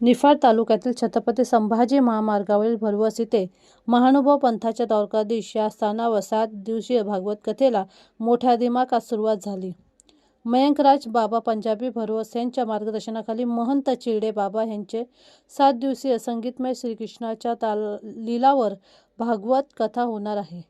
निफाड तालुक्यातील छत्रपती संभाजी महामार्गावरील भरवस येथे महानुभाव पंथाच्या द्वारकाधीश या स्थानावर 7 दिवसीय भागवत कथेला मोठ्या दिमाखात सुरुवात झाली. मयंकराज बाबा पंजाबी भरवस यांच्या मार्गदर्शनाखाली महंत चिरडे बाबा यांचे 7 दिवसीय संगीतमय श्रीकृष्णाच्या लीलावर भागवत कथा होणार आहे.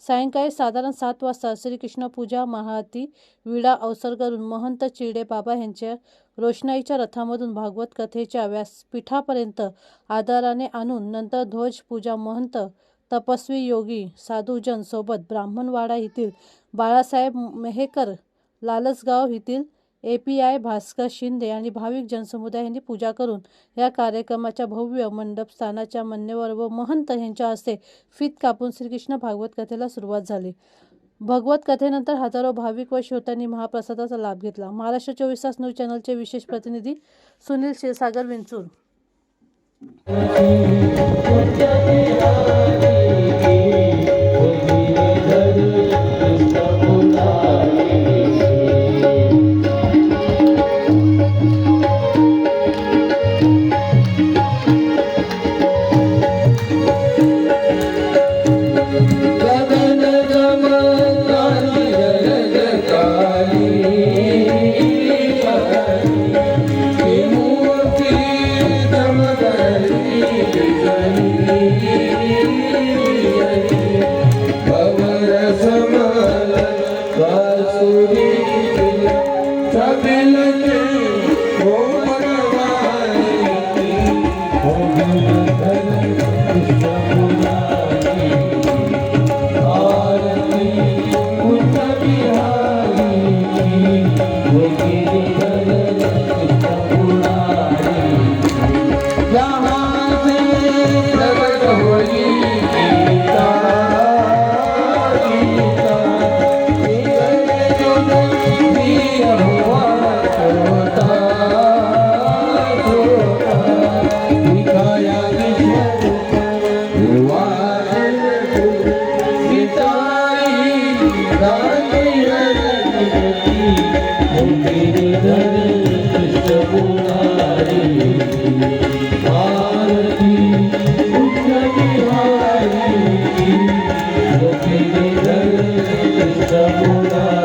सायंकाळी साधारण 7 वाजता श्रीकृष्ण पूजा महाआरती विडा अवसर करून महंत चिरडे बाबा यांच्या रोषणाईच्या रथामधून भागवत कथेच्या व्यासपीठापर्यंत आदराने आणून नंतर ध्वज पूजा महंत तपस्वी योगी साधुजन सोबत ब्राह्मणवाडा येथील बाळासाहेब मेहेकर, लालसगाव येथील API भास्कर शिंदे आणि भाविक जनसमुदाय यांनी पूजा करून या कार्यक्रमाच्या भव्य मंडपस्थानाच्या मान्यवर व महंत यांच्या हस्ते फीत कापून श्रीकृष्ण भागवत कथेला सुरुवात झाली. भगवत कथेनंतर हजारो भाविक व श्रोत्यांनी महाप्रसादाचा लाभ घेतला. महाराष्ट्र 24 तास न्यूज चॅनलचे विशेष प्रतिनिधी सुनील क्षीरसागर विंचूर. Krishna